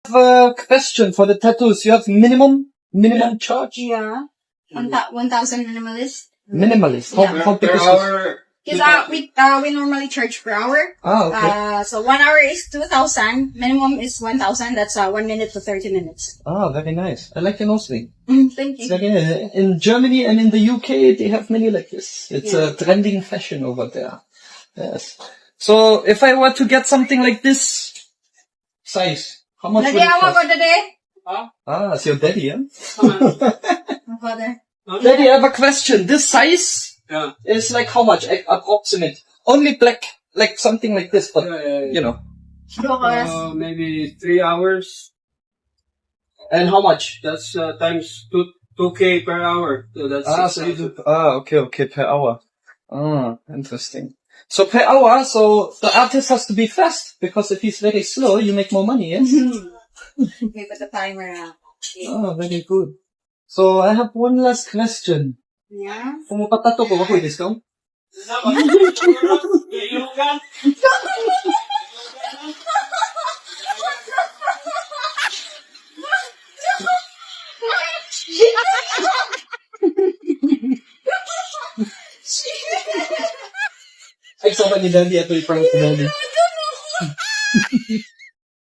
have a question for the tattoos. You have minimum charge? Yeah. 1,000 minimalist. Minimalist. How big Per is this? hour. Because we normally charge per hour. Okay. So 1 hour is 2,000. Minimum is 1,000. That's 1 minute to 30 minutes. Very nice. I like your nose ring. Thank you. It's like, in Germany and in the UK, they have many like this. It's a trending fashion over there. Yes. So if I were to get something like this size, how much would it cost? It's your daddy, yeah? My father. Daddy, I have a question. This size is like how much? Approximate. Only black, like something like this, but you know. Maybe 3 hours. And how much? That's times 2K per hour. So that's So you do, okay, per hour. Interesting. So per hour, so the artist has to be fast, because if he's very slow, you make more money, yes? Okay, put the timer now. Very good. So I have one last question. Yeah. Kung mapatato ko, ako i-discount? Ay, sa ni Daddy, ito i-prank si Daddy.